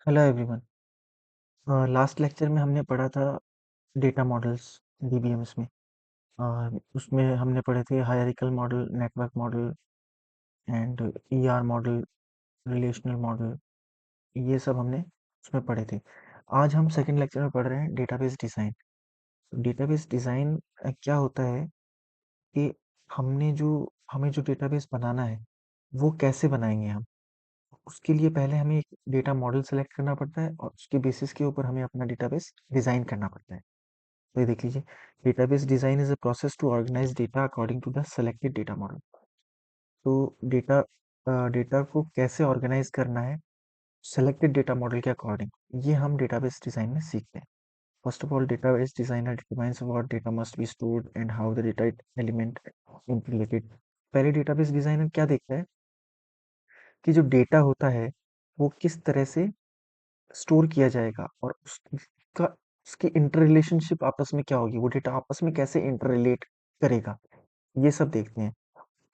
Hello everyone. Last lecture में हमने पढ़ा था डेटा मॉडल्स डीबीएमएस में। उसमें हमने पढ़े थे hierarchical model, network model and ER model, relational model. ये सब हमने उसमें पढ़े थे। आज हम सेकंड लेक्चर में पढ़ रहे हैं डेटाबेस डिज़ाइन। डेटाबेस डिज़ाइन क्या होता है कि हमें जो डेटाबेस बनाना है वो कैसे बनाएंगे हम। उसके लिए पहले हमें एक डेटा मॉडल सेलेक्ट करना पड़ता है और उसके बेसिस के ऊपर हमें अपना डेटाबेस डिज़ाइन करना पड़ता है। तो ये देख लीजिए, database design is a process to organize data according to the selected data model. तो डेटा डेटा को कैसे ऑर्गेनाइज करना है सेलेक्टेड डेटा मॉडल के अकॉर्डिंग, ये हम डेटाबेस डिजाइन में सीखते हैं। First of all, database designer determines what data must be stored and how the data element integrated. पहले डेटाबेस डिजाइनर क्या देखता है कि जो डेटा होता है वो किस तरह से स्टोर किया जाएगा और उसका उसकी इंटर रिलेशनशिप आपस में क्या होगी, वो डेटा आपस में कैसे इंटर रिलेट करेगा, ये सब देखते हैं।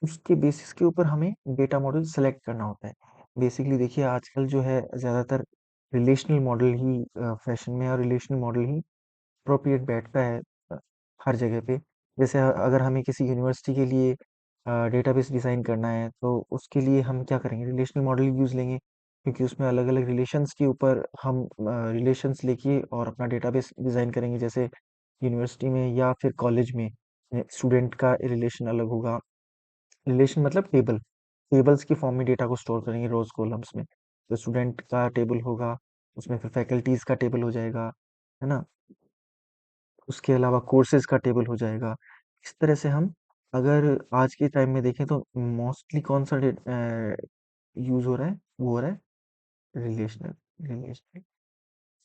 उसके बेसिस के ऊपर हमें डेटा मॉडल सेलेक्ट करना होता है। बेसिकली देखिए, आजकल जो है ज़्यादातर रिलेशनल मॉडल ही फैशन में, और रिलेशनल मॉडल ही अप्रोप्रिएट बैठता है अ, हर जगह पे। जैसे अगर हमें किसी यूनिवर्सिटी के लिए डेटाबेस डिज़ाइन करना है तो उसके लिए हम क्या करेंगे, रिलेशनल मॉडल यूज़ लेंगे, क्योंकि उसमें अलग अलग रिलेशंस के ऊपर हम रिलेशंस लेके और अपना डेटाबेस डिज़ाइन करेंगे। जैसे यूनिवर्सिटी में या फिर कॉलेज में स्टूडेंट का रिलेशन अलग होगा। रिलेशन मतलब टेबल, टेबल्स की फॉर्म में डेटा को स्टोर करेंगे रोज कॉलम्स में। तो स्टूडेंट का टेबल होगा, उसमें फिर फैकल्टीज का टेबल हो जाएगा, है ना। उसके अलावा कोर्सेज का टेबल हो जाएगा। इस तरह से हम, अगर आज के टाइम में देखें तो मोस्टली कौन सा यूज हो रहा है, वो हो रहा है रिलेशनल। रिलेशनल,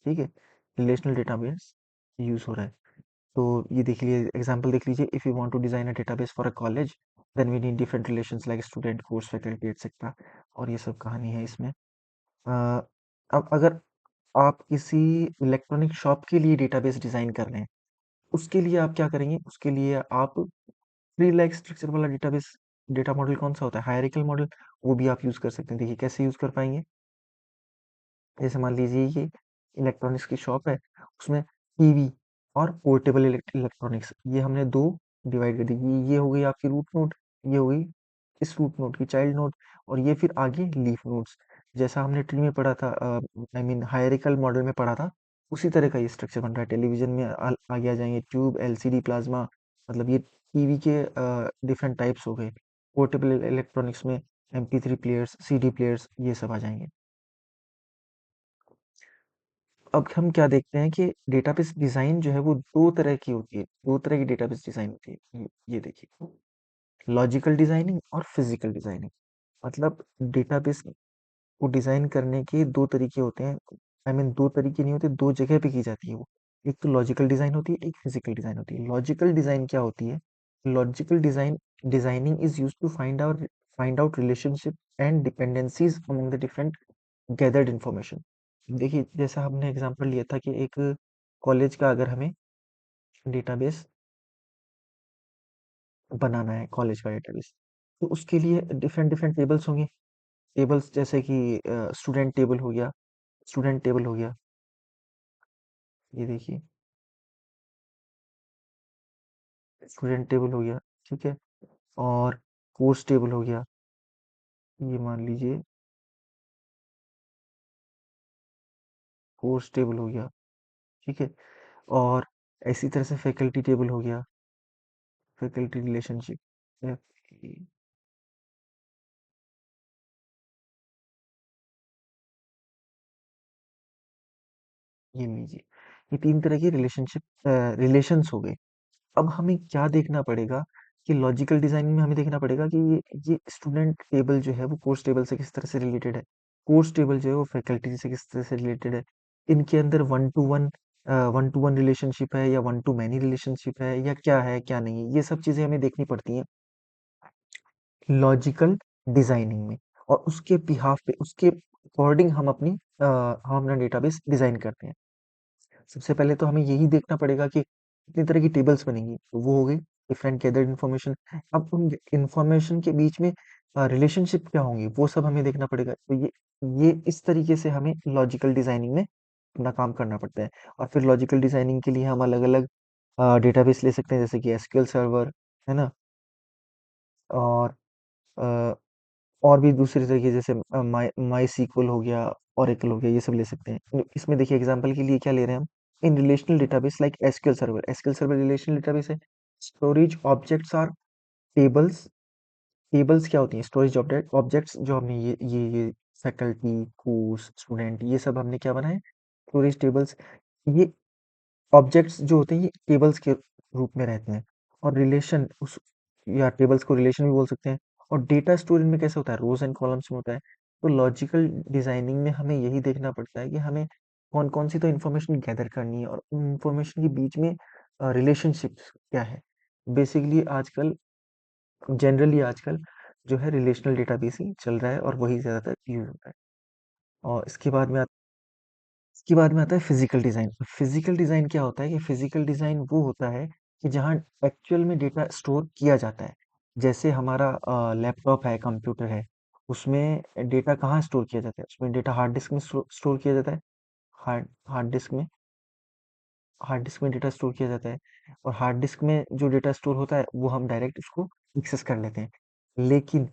ठीक है, रिलेशनल डेटाबेस यूज हो रहा है। तो ये देख लीजिए, एग्जांपल देख लीजिए, if you want to design a database for a college then we need different relations like student, course, faculty etcetera. और ये सब कहानी है इसमें। अ, अब अगर आप किसी इलेक्ट्रॉनिक शॉप के लिए डेटाबेस डिजाइन कर रहे हैं, उसके लिए आप क्या करेंगे, उसके लिए आप ट्री लाइक स्ट्रक्चर वाला डेटाबेस डेटा मॉडल कौन सा होता है, हायरार्किकल मॉडल, वो भी आप यूज कर सकते हैं। देखिए कैसे यूज कर पाएंगे। जैसे मान लीजिए ये इलेक्ट्रॉनिक्स की शॉप है, उसमें टीवी और पोर्टेबल इलेक्ट्रॉनिक्स, ये हमने दो डिवाइड कर दी। ये हो गई आपकी रूट नोड, ये हो गई इस रूट नोड की चाइल्ड नोड, और ये फिर आगे लीफ नोड्स। जैसा हमने ट्री में पढ़ा था, आई मीन हायरार्किकल मॉडल में पढ़ा था, उसी तरह का ये स्ट्रक्चर बन रहा है। टेलीविजन में आगे आ जाएंगे ट्यूब, एलसीडी, प्लाज्मा, मतलब ये टीवी के डिफरेंट टाइप्स हो गए। पोर्टेबल इलेक्ट्रॉनिक्स में MP3 प्लेयर्स, CD प्लेयर्स, ये सब आ जाएंगे। अब हम क्या देखते हैं कि डेटाबेस डिजाइन जो है वो दो तरह की होती है, दो तरह की डेटाबेस डिजाइन होती है। ये देखिए, लॉजिकल डिजाइनिंग और फिजिकल डिजाइनिंग। मतलब डेटाबेस को डिजाइन करने के दो तरीके होते हैं। आई मीन दो तरीके नहीं होते, दो जगह पे की जाती है वो। एक तो लॉजिकल डिजाइन होती है, एक फिजिकल डिजाइन होती है। लॉजिकल डिजाइन क्या होती है, logical design designing is use to find out relationship and dependencies among the different gathered information. देखिए, जैसा हमने एग्जांपल लिया था कि एक कॉलेज का अगर हमें डेटाबेस बनाना है, कॉलेज का डेटाबेस, तो उसके लिए डिफरेंट डिफरेंट टेबल्स होंगे। टेबल्स जैसे कि स्टूडेंट टेबल हो गया, स्टूडेंट टेबल हो गया, ये देखिए स्टूडेंट टेबल हो गया, ठीक है। और कोर्स टेबल हो गया, ये मान लीजिए कोर्स टेबल हो गया, ठीक है। और इसी तरह से फैकल्टी टेबल हो गया, फैकल्टी रिलेशनशिप, ये लीजिए, ये तीन तरह की रिलेशनशिप रिलेशंस हो गए। अब हमें क्या देखना पड़ेगा कि लॉजिकल डिजाइनिंग में हमें देखना पड़ेगा कि ये स्टूडेंट टेबल जो है वो कोर्स टेबल से किस तरह से रिलेटेड है, कोर्स टेबल जो है वो फैकल्टी से किस तरह से रिलेटेड है। इनके अंदर वन टू वन रिलेशनशिप है या वन टू मैनी रिलेशनशिप है, या क्या है क्या नहीं है, ये सब चीजें हमें देखनी पड़ती हैं लॉजिकल डिजाइनिंग में। और उसके बिहाफ पे, उसके अकॉर्डिंग हम अपना डेटाबेस डिजाइन करते हैं। सबसे पहले तो हमें यही देखना पड़ेगा कि कितनी तरह की टेबल्स बनेंगी, तो वो हो गई डिफरेंट गैदर्ड इन्फॉर्मेशन। अब उन इन्फॉर्मेशन के बीच में रिलेशनशिप क्या होंगी वो सब हमें देखना पड़ेगा। तो ये इस तरीके से हमें लॉजिकल डिजाइनिंग में अपना काम करना पड़ता है। और फिर लॉजिकल डिजाइनिंग के लिए हम अलग अलग डेटाबेस ले सकते हैं, जैसे कि एसक्यूएल सर्वर, है ना। और अ, और भी दूसरे तरीके, जैसे माई माई सीक्वल हो गया, ओरेकल हो गया, ये सब ले सकते हैं। इसमें देखिए एग्जांपल के लिए क्या ले रहे हैं हम, in relational database like SQL server. SQL server relational database है। Storage objects are tables. Tables क्या होती हैं? स्टोरेज ऑब्जेक्ट ऑब्जेक्ट्स जो हमने ये फैकल्टी, कोर्स, स्टूडेंट, ये सब हमने क्या बनाए? Storage tables. ये ऑब्जेक्ट्स जो होते हैं ये टेबल्स के रूप में रहते हैं। और रिलेशन उस या टेबल्स को रिलेशन भी बोल सकते हैं। और डेटा स्टोरेज में कैसे होता है? रोज एंड कॉलम्स में होता है। तो लॉजिकल डिजाइनिंग में हमें यही देखना पड़ता है कि हमें कौन कौन सी तो इन्फॉर्मेशन गैदर करनी है, और उन इन्फॉर्मेशन के बीच में रिलेशनशिप्स क्या है। बेसिकली आजकल, जनरली आजकल जो है रिलेशनल डेटाबेस ही चल रहा है, और वही ज्यादातर यूज होता है। और इसके बाद में आता है फिजिकल डिजाइन। फिजिकल डिजाइन क्या होता है? कि फिजिकल डिजाइन वो होता है कि जहाँ एक्चुअल में डेटा स्टोर किया जाता है। जैसे हमारा लैपटॉप है, कंप्यूटर है, उसमें डेटा कहाँ स्टोर किया जाता है? उसमें डेटा हार्ड डिस्क में स्टोर किया जाता है। हार्ड हार्ड डिस्क में हार्ड डिस्क में डेटा स्टोर किया जाता है। और हार्ड डिस्क में जो डेटा स्टोर होता है वो हम डायरेक्ट उसको एक्सेस कर लेते हैं। लेकिन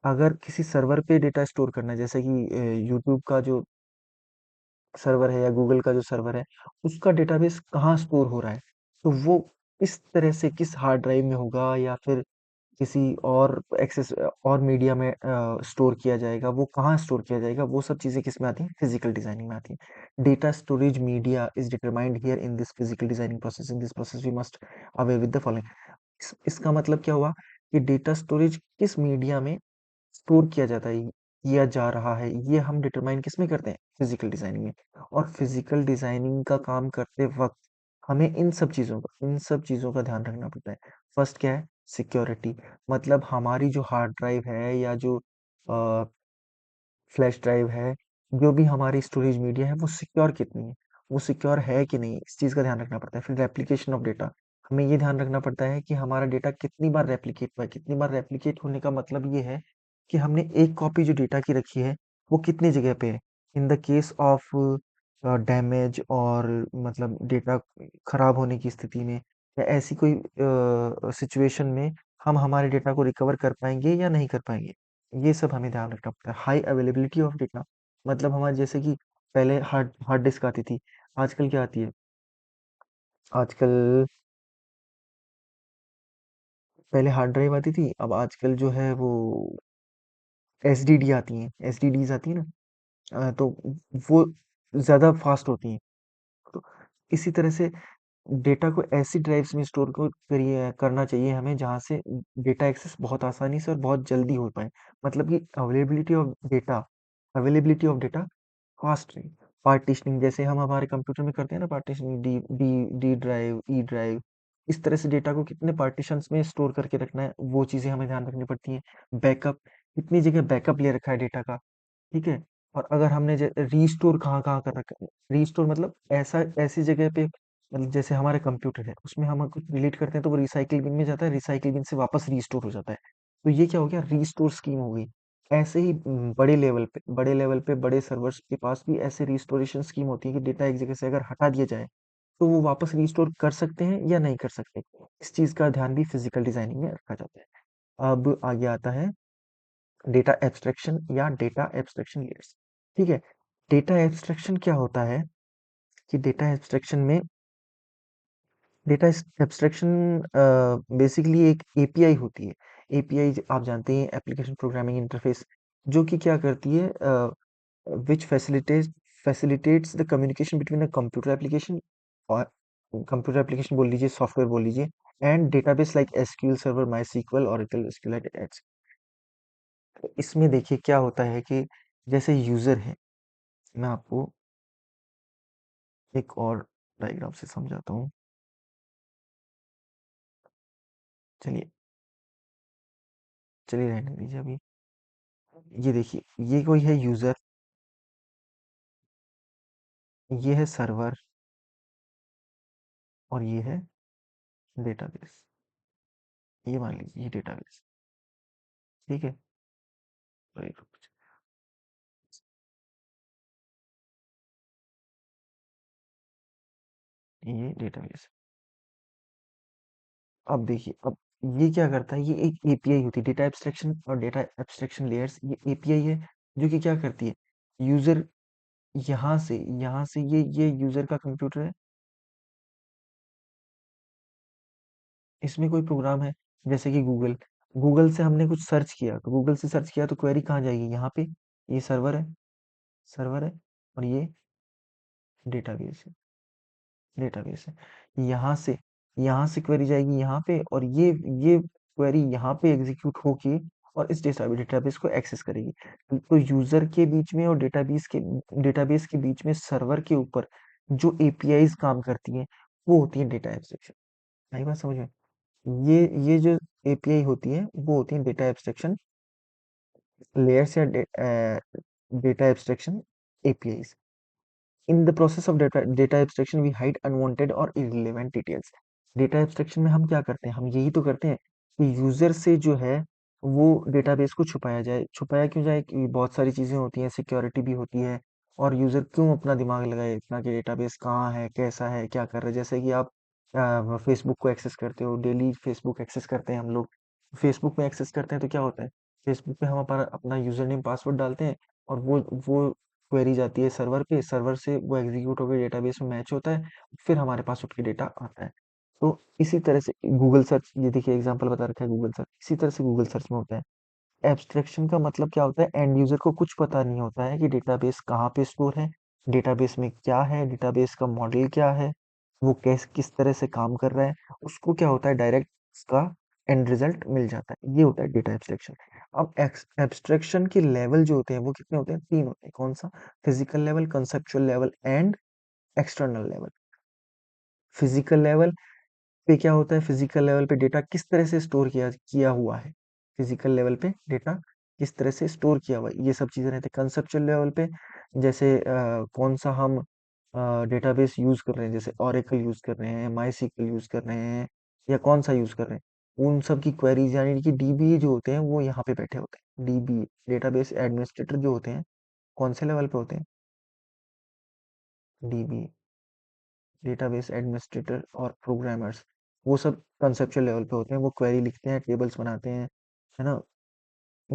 अगर किसी सर्वर पे डेटा स्टोर करना है, जैसे कि यूट्यूब का जो सर्वर है या गूगल का जो सर्वर है, उसका डेटाबेस कहाँ स्टोर हो रहा है, तो वो किस तरह से किस हार्ड ड्राइव में होगा, या फिर किसी और एक्सेस और मीडिया में स्टोर किया जाएगा, वो कहाँ स्टोर किया जाएगा, वो सब चीजें किस में आती हैं? फिजिकल डिजाइनिंग में आती हैं। Data storage media is determined here in this physical designing process. In this process we must away with the following. इसका मतलब क्या हुआ? कि डेटा स्टोरेज किस मीडिया में स्टोर किया जाता है, किया जा रहा है, ये हम डिटरमाइन किस में करते हैं? फिजिकल डिजाइनिंग में। और फिजिकल डिजाइनिंग का काम करते वक्त हमें इन सब चीजों का ध्यान रखना पड़ता है। फर्स्ट क्या है? सिक्योरिटी। मतलब हमारी जो हार्ड ड्राइव है, या जो फ्लैश ड्राइव है, जो भी हमारी स्टोरेज मीडिया है, वो सिक्योर कितनी है, वो सिक्योर है कि नहीं, इस चीज़ का ध्यान रखना पड़ता है। फिर रेप्लिकेशन ऑफ डेटा, हमें ये ध्यान रखना पड़ता है कि हमारा डेटा कितनी बार रेप्लिकेट हुआ है। कितनी बार रेप्लिकेट होने का मतलब ये है कि हमने एक कॉपी जो डेटा की रखी है, वो कितनी जगह पे है। In the case of damage, और मतलब डेटा खराब होने की स्थिति में, या ऐसी कोई सिचुएशन में हम हमारे डेटा को रिकवर कर पाएंगे या नहीं कर पाएंगे, ये सब हमें ध्यान रखना पड़ता है। हाई अवेलेबिलिटी ऑफ डेटा, मतलब हमारे जैसे कि पहले हार्ड हार्ड डिस्क आती थी, आजकल क्या आती है? आजकल पहले हार्ड ड्राइव आती थी, अब आजकल जो है वो एसडीडी आती हैं, एसडीडीज आती है ना। तो वो ज़्यादा फास्ट होती हैं। तो इसी तरह से डेटा को ऐसी ड्राइव्स में स्टोर को करिए करना चाहिए हमें, जहाँ से डेटा एक्सेस बहुत आसानी से और बहुत जल्दी हो पाए। मतलब कि अवेलेबिलिटी ऑफ डेटा फास्ट रहे। पार्टीशनिंग, जैसे हम हमारे कंप्यूटर में करते हैं ना, partitioning, D D D drive, E drive, इस तरह से डेटा को कितने पार्टीशंस में स्टोर करके रखना है, वो चीज़ें हमें ध्यान रखनी पड़ती हैं। बैकअप, कितनी जगह बैकअप ले रखा है डेटा का, ठीक है। और अगर हमने रीस्टोर कहाँ कहाँ कर रखा है, रीस्टोर मतलब ऐसा ऐसी जगह पे, मतलब जैसे हमारे कंप्यूटर है, उसमें हम कुछ डिलीट करते हैं तो वो रिसाइकिल बिन में जाता है, रिसाइकिल बिन से वापस रीस्टोर हो जाता है। तो ये क्या हो गया? रीस्टोर स्कीम हो गई। ऐसे ही बड़े लेवल पे बड़े सर्वर्स के पास भी ऐसे रिस्टोरेशन स्कीम होती है कि डेटा एक जगह से अगर हटा दिया जाए, तो वो वापस रिस्टोर कर सकते हैं या नहीं कर सकते। इस चीज का ध्यान भी फिजिकल डिजाइनिंग में रखा जाता है। अब आगे आता है डेटा एब्स्ट्रैक्शन या डेटा एब्स्ट्रैक्शन लेयर्स। ठीक है। डेटा एब्स्ट्रैक्शन क्या होता है? कि डेटा एब्स्ट्रैक्शन बेसिकली एक एपीआई होती है। एपीआई आप जानते हैं, एप्लीकेशन प्रोग्रामिंग इंटरफेस, जो कि क्या करती है, which facilitates the communication between a computer application, और कंप्यूटर एप्लीकेशन बोल लीजिए, सॉफ्टवेयर बोल लीजिए, and database like SQL server, MySQL, Oracle, SQL. इसमें देखिए क्या होता है कि जैसे यूजर है, मैं आपको एक और डायग्राम से समझाता हूँ। चलिए, चलिए रहने दीजिए अभी। ये देखिए, ये कोई है यूजर, ये है सर्वर, और ये है डेटाबेस। ये मान लीजिए ये डेटाबेस, ठीक है। Sorry, ये डेटाबेस। अब देखिए, अब ये क्या करता है, ये एक एपीआई होती है, डेटा एब्स्ट्रैक्शन और डेटा एब्स्ट्रैक्शन लेयर्स, ये एपीआई है जो कि क्या करती है, यूजर यहाँ से ये यूजर का कंप्यूटर है, इसमें कोई प्रोग्राम है, जैसे कि गूगल, गूगल से हमने कुछ सर्च किया, तो गूगल से सर्च किया तो क्वेरी कहाँ जाएगी, यहाँ पे, ये सर्वर है, और ये डेटाबेस है, डेटाबेस है। यहाँ से क्वेरी जाएगी यहाँ पे, और ये क्वेरी यहाँ पे एग्जीक्यूट होके और इस डेटाबेस को एक्सेस करेगी। तो यूजर के बीच में और डेटाबेस के बीच में सर्वर के ऊपर जो एपीआईज काम करती हैं, वो होती है डेटा एब्स्ट्रैक्शन। आई बात समझ में? ये जो एपीआई होती है वो होती है डेटा एब्स्ट्रैक्शन लेयर्स या data abstraction APIs. In the process of data abstraction, we hide unwanted और irrelevant details. डेटा एब्स्ट्रैक्शन में हम क्या करते हैं, हम यही तो करते हैं कि यूजर से जो है वो डेटाबेस को छुपाया जाए। छुपाया क्यों जाए, कि बहुत सारी चीजें होती हैं, सिक्योरिटी भी होती है, और यूजर क्यों अपना दिमाग लगाए इतना कि डेटाबेस कहाँ है, कैसा है, क्या कर रहे हैं। जैसे कि आप फेसबुक को एक्सेस करते हो, डेली फेसबुक एक्सेस करते हैं हम लोग। फेसबुक में एक्सेस करते हैं तो क्या होता है, फेसबुक पे हम अपना यूजर नेम पासवर्ड डालते हैं, और वो क्वेरी जाती है सर्वर पे, सर्वर से वो एग्जीक्यूट होकर डेटाबेस में मैच होता है, फिर हमारे पास उसके डेटा आता है। तो इसी तरह से गूगल सर्च, ये देखिए एग्जांपल बता रखा है गूगल सर्च, इसी तरह से गूगल सर्च में होता है। एब्स्ट्रैक्शन का मतलब क्या होता है, एंड यूजर को कुछ पता नहीं होता है कि डेटाबेस कहाँ पे स्टोर है, डेटाबेस में क्या है, डेटाबेस का मॉडल क्या है, वो किस तरह से काम कर रहा है। उसको क्या होता है, डायरेक्ट उसका एंड रिजल्ट मिल जाता है। ये होता है डेटा एब्स्ट्रैक्शन। अब एब्स्ट्रैक्शन के लेवल जो होते हैं वो कितने होते हैं, तीन होते हैं। कौन सा? Physical level, conceptual level and external level. Physical level पे क्या होता है, फिजिकल लेवल पे डेटा किस तरह से स्टोर किया किया हुआ है, फिजिकल लेवल पे डेटा किस तरह से स्टोर किया हुआ है, ये सब चीजें रहती है। कंसेप्चुअल लेवल पे जैसे कौन सा हम डेटाबेस यूज कर रहे हैं, जैसे ओरेकल यूज कर रहे हैं, माई सीक्वल यूज कर रहे हैं, या कौन सा यूज कर रहे हैं, उन सब की क्वेरीज, यानी कि डीबीए जो होते हैं वो यहाँ पे बैठे होते हैं। डीबीए, डेटाबेस एडमिनिस्ट्रेटर जो होते हैं, कौन से लेवल पे होते हैं, डीबीए, डेटाबेस एडमिनिस्ट्रेटर और प्रोग्रामर्स, वो सब कंसेप्चुअल लेवल पे होते हैं। वो क्वेरी लिखते हैं, टेबल्स बनाते हैं, है ना,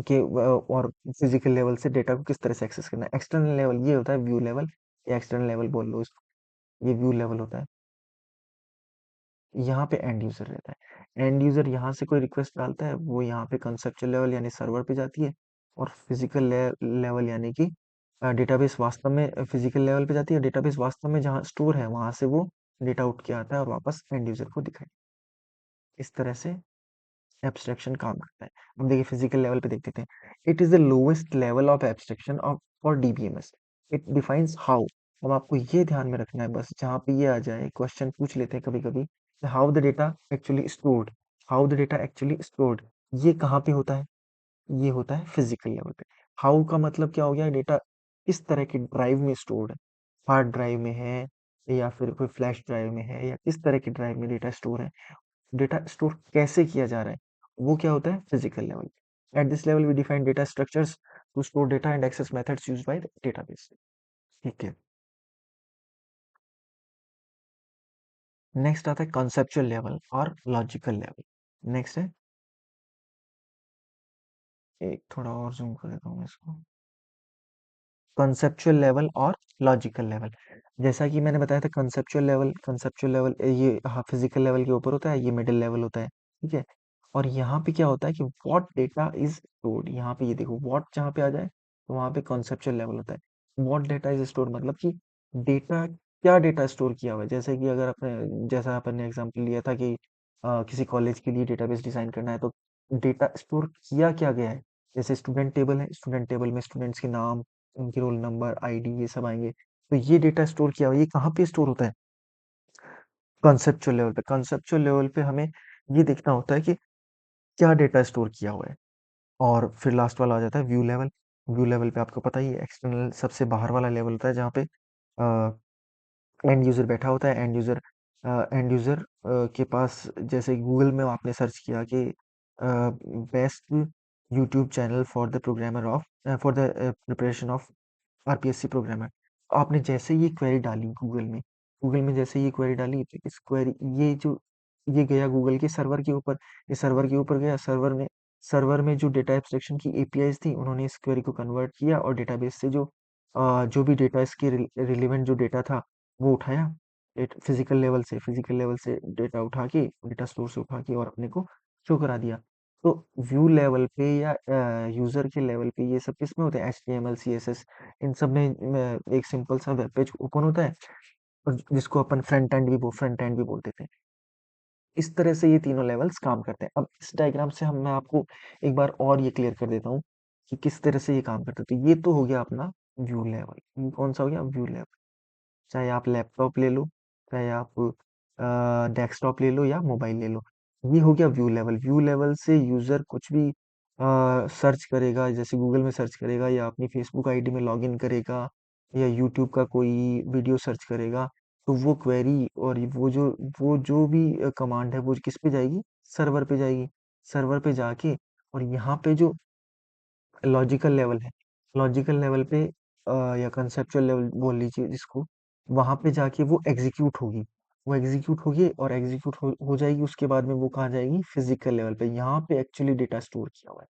कि और फिजिकल लेवल से डेटा को किस तरह से एक्सेस करना है। एक्सटर्नल लेवल ये होता है व्यू लेवल, या एक्सटर्नल लेवल बोल लो इसको, ये व्यू लेवल होता है। यहाँ पे एंड यूजर रहता है। एंड यूजर यहाँ से कोई रिक्वेस्ट डालता है, वो यहाँ पे कंसेप्चुअल लेवल यानी सर्वर पे जाती है, और फिजिकल लेवल यानी कि डेटाबेस वास्तव में फिजिकल लेवल पे जाती है, डेटाबेस वास्तव में जहाँ स्टोर है वहां से वो डेटा उठ के आता है और वापस एंड यूजर को दिखाई। इस तरह से एब्स्ट्रैक्शन काम करता है। अब देखिए फिजिकल लेवल पे देख लेते हैं। It is the lowest level of abstraction of for DBMS. It defines how. अब आपको ये ध्यान में रखना है, बस जहाँ पे ये आ जाए, क्वेश्चन पूछ लेते हैं कभी कभी, how the data actually stored, how the data actually stored, ये कहाँ पे होता है, ये होता है फिजिकल लेवल पे। हाउ का मतलब क्या हो गया, डेटा किस तरह की ड्राइव में स्टोर्ड है, हार्ड ड्राइव में है, या फिर कोई फ्लैश ड्राइव में है, या किस तरह की ड्राइव में डेटा स्टोर है, डेटा स्टोर कैसे किया जा रहा है, वो क्या होता है, physical level. At this level we define data structures to store data and access methods used by the database. ठीक है। नेक्स्ट आता है कॉन्सेप्चुअल लेवल और लॉजिकल लेवल। नेक्स्ट है, एक थोड़ा और जूम कर देता हूँ मैं इसको, कंसेप्चुअल लेवल और लॉजिकल लेवल। जैसा कि मैंने बताया था, कंसेप्चुअल लेवल ये हाँ फिजिकल लेवल के ऊपर होता है, ये मिडिल लेवल होता है। ठीक है। और यहाँ पे क्या होता है कि व्हाट डेटा इज स्टोर्ड, यहाँ पे ये देखो व्हाट जहाँ पे आ जाए तो वहाँ पे कंसेप्चुअल लेवल होता है। व्हाट डेटा इज स्टोर्ड मतलब कि डेटा, क्या डेटा स्टोर किया हुआ है। जैसे कि अगर अपने, जैसा अपन ने एग्जांपल लिया था कि किसी कॉलेज के लिए डेटाबेस डिजाइन करना है, तो डेटा स्टोर किया क्या गया है। जैसे स्टूडेंट टेबल है, स्टूडेंट टेबल में स्टूडेंट्स के नाम, उनके रोल नंबर, आईडी, ये सब आएंगे। तो ये डेटा स्टोर किया हुआ है, ये कहाँ पे स्टोर होता है, कॉन्सेप्चुअल लेवल पे। कॉन्सेप्चुअल लेवल पे हमें ये देखना होता है कि क्या डेटा स्टोर किया हुआ है। और फिर लास्ट वाला आ जाता है व्यू लेवल। व्यू लेवल पे आपको पता ही है, एक्सटर्नल सबसे बाहर वाला लेवल होता है, जहाँ पे एंड यूजर बैठा होता है। एंड यूजर के पास, जैसे गूगल में आपने सर्च किया कि best YouTube channel for the programmer of for the preparation of RPSC programmer. आपने जैसे ये क्वेरी डाली गूगल में जैसे ये क्वेरी डाली, तो इस क्वेरी ये गया गूगल के सर्वर के ऊपर, ये सर्वर के ऊपर गया, सर्वर में जो डेटा एब्स्ट्रैक्शन की एपीआईज थी, उन्होंने इस क्वेरी को कन्वर्ट किया और डेटाबेस से जो भी डेटा इसके रिलेवेंट जो डेटा था वो उठाया, फिजिकल लेवल से डेटा उठा के, डेटा स्टोर से उठा के और अपने को शो करा दिया। तो व्यू लेवल पे या यूजर के लेवल पे ये सब किस में होता है, HTML CSS, इन सब में एक सिंपल सा वेब पेज ओपन होता है, और जिसको अपन फ्रंट एंड भी बोल देते हैं। इस तरह से ये तीनों लेवल्स काम करते हैं। अब इस डायग्राम से हम मैं आपको एक बार और ये क्लियर कर देता हूँ कि किस तरह से ये काम करता है। तो ये तो हो गया अपना व्यू लेवल। ये कौन सा हो गया, व्यू लेवल। चाहे आप लैपटॉप ले लो, चाहे आप डेस्कटॉप ले लो या मोबाइल ले लो, ये हो गया व्यू लेवल। व्यू लेवल से यूजर कुछ भी सर्च करेगा, जैसे गूगल में सर्च करेगा या अपनी फेसबुक आईडी में लॉगिन करेगा या यूट्यूब का कोई वीडियो सर्च करेगा, तो वो क्वेरी और वो जो भी कमांड है वो किस पे जाएगी, सर्वर पे जाएगी। सर्वर पे जाके और यहाँ पे जो लॉजिकल लेवल है, लॉजिकल लेवल पे या कंसेप्चुअल लेवल बोल लीजिए जिसको, वहां पे जाके वो एग्जीक्यूट होगी और एग्जीक्यूट हो जाएगी। उसके बाद में वो कहाँ जाएगी, फिजिकल लेवल पे। यहाँ पे एक्चुअली डेटा स्टोर किया हुआ है,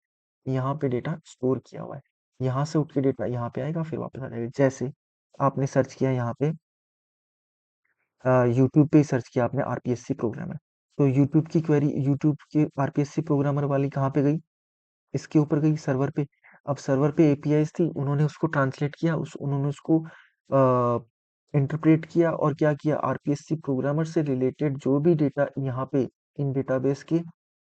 यहाँ पे डेटा स्टोर किया हुआ है। यहाँ से उठ के डेटा यहाँ पे आएगा, फिर वापस आ जाएगा। जैसे आपने सर्च किया यहाँ पे, यूट्यूब पे सर्च किया आपने आरपीएससी प्रोग्रामर, तो यूट्यूब की क्वेरी, यूट्यूब के आरपीएससी प्रोग्रामर वाली कहाँ पे गई, इसके ऊपर गई, सर्वर पे। अब सर्वर पे एपीआईज थी, उन्होंने उसको ट्रांसलेट किया, उन्होंने उसको इंटरप्रेट किया और क्या किया, आरपीएससी प्रोग्रामर से रिलेटेड जो भी डेटा यहाँ पे इन डेटाबेस के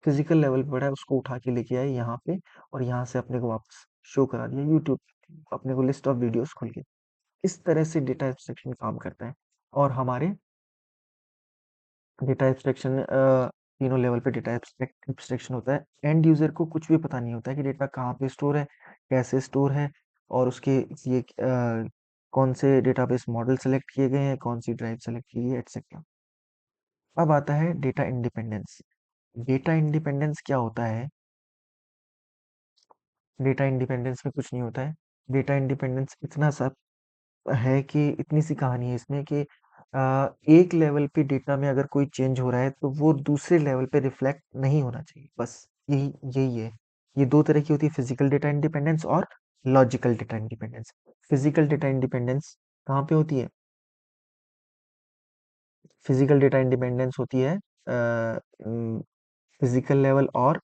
फिजिकल लेवल पे पड़ा है, उसको उठा के लेके आए यहाँ पे, और यहाँ से अपने को वापस शो करा दिया यूट्यूब, अपने को लिस्ट ऑफ वीडियोस खुल के। इस तरह से डेटा एब्स्ट्रैक्शन काम करता है। और हमारे डेटा एब्स्ट्रैक्शन तीनों लेवल पे डेटा एब्स्ट्रैक्शन होता है। एंड यूजर को कुछ भी पता नहीं होता है कि डेटा कहाँ पे स्टोर है, कैसे स्टोर है, और उसके ये कौन से डेटाबेस मॉडल सेलेक्ट किए गए हैं, कौन सी ड्राइव सेलेक्ट की गई है, एक्सेट्रा। अब आता है डेटा इंडिपेंडेंस। डेटा इंडिपेंडेंस क्या होता है, डेटा इंडिपेंडेंस में कुछ नहीं होता है। डेटा इंडिपेंडेंस इतना सा है कि इतनी सी कहानी है इसमें कि एक लेवल पे डेटा में अगर कोई चेंज हो रहा है तो वो दूसरे लेवल पे रिफ्लेक्ट नहीं होना चाहिए, बस यही यही है। ये दो तरह की होती है, फिजिकल डेटा इंडिपेंडेंस और logical data independence. Physical data independence कहाँ पे होती है, फिजिकल डेटा इंडिपेंडेंस होती है फिजिकल लेवल और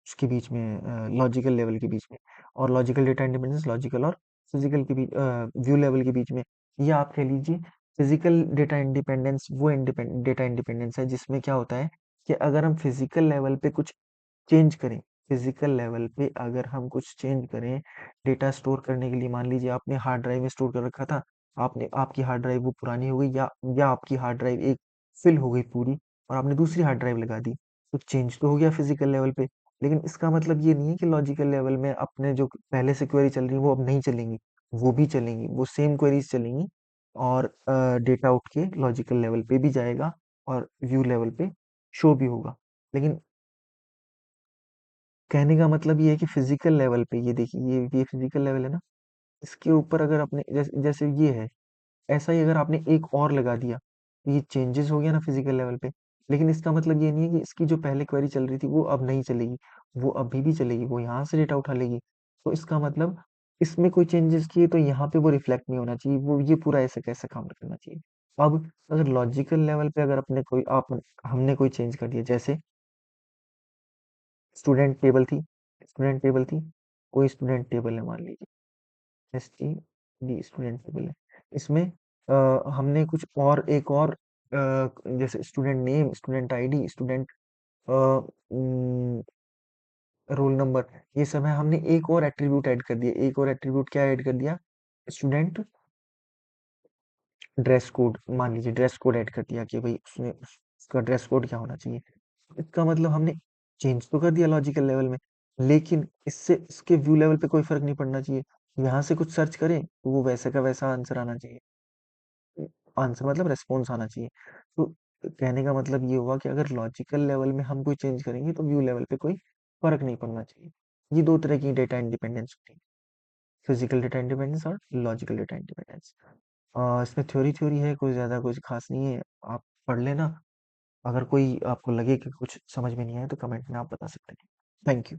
उसके बीच में, लॉजिकल लेवल के बीच में। और लॉजिकल डेटा इंडिपेंडेंस लॉजिकल और फिजिकल के बीच, व्यू लेवल के बीच में। ये आप कह लीजिए, फिजिकल डेटा इंडिपेंडेंस वो डेटा इंडिपेंडेंस है जिसमें क्या होता है कि अगर हम फिजिकल लेवल पे कुछ चेंज करें, फिजिकल लेवल पे अगर हम कुछ चेंज करें डेटा स्टोर करने के लिए, मान लीजिए आपने हार्ड ड्राइव में स्टोर कर रखा था, आपने आपकी हार्ड ड्राइव वो पुरानी हो गई, या आपकी हार्ड ड्राइव एक फिल हो गई पूरी, और आपने दूसरी हार्ड ड्राइव लगा दी, तो चेंज तो हो गया फिजिकल लेवल पे। लेकिन इसका मतलब ये नहीं है कि लॉजिकल लेवल में अपने जो पहले से क्वेरी चल रही है वो अब नहीं चलेंगी, वो भी चलेंगी, वो सेम क्वेरीज चलेंगी, और डेटा उठ के लॉजिकल लेवल पे भी जाएगा और व्यू लेवल पे शो भी होगा। लेकिन कहने का मतलब ये है कि फिजिकल लेवल पे, ये देखिए ये फिजिकल लेवल है ना, इसके ऊपर अगर आपने जैसे ये है, ऐसा ही अगर आपने एक और लगा दिया, तो ये चेंजेस हो गया ना फिजिकल लेवल पे। लेकिन इसका मतलब ये नहीं है कि इसकी जो पहले क्वेरी चल रही थी वो अब नहीं चलेगी, वो अभी भी चलेगी, वो यहाँ से डेटा उठा लेगी। तो इसका मतलब इसमें कोई चेंजेस किए तो यहाँ पे वो रिफ्लेक्ट नहीं होना चाहिए, वो ये पूरा ऐसे कैसे काम करना चाहिए। अब अगर लॉजिकल लेवल पे अगर अपने कोई आप हमने कोई चेंज कर दिया, जैसे स्टूडेंट टेबल थी, कोई स्टूडेंट टेबल है मान लीजिए, STD स्टूडेंट टेबल है। इसमें हमने कुछ और एक और जैसे student name, student ID, student roll number, ये सब है। हमने एक और एट्रीब्यूट ऐड कर दिया, एक और एट्रीब्यूट क्या ऐड कर दिया, स्टूडेंट ड्रेस कोड, मान लीजिए ड्रेस कोड ऐड कर दिया कि भाई उसका ड्रेस कोड क्या होना चाहिए। इसका मतलब हमने चेंज तो कर दिया लॉजिकल लेवल में, लेकिन इससे इसके व्यू लेवल पे कोई फर्क नहीं पड़ना चाहिए। यहाँ से कुछ सर्च करें तो वो वैसे का वैसा आंसर आना चाहिए, आंसर मतलब रेस्पॉन्स आना चाहिए। तो कहने का मतलब ये हुआ कि अगर लॉजिकल लेवल में हम कोई चेंज करेंगे तो व्यू लेवल पे कोई फर्क नहीं पड़ना चाहिए। ये 2 तरह की डेटा इंडिपेंडेंस होती है, फिज़िकल डेटा इंडिपेंडेंस और लॉजिकल डेटा इंडिपेंडेंस। इसमें थ्योरी है, कोई ज़्यादा कुछ ख़ास नहीं है, आप पढ़ लेना। अगर कोई आपको लगे कि कुछ समझ में नहीं आया तो कमेंट में आप बता सकते हैं। Thank you.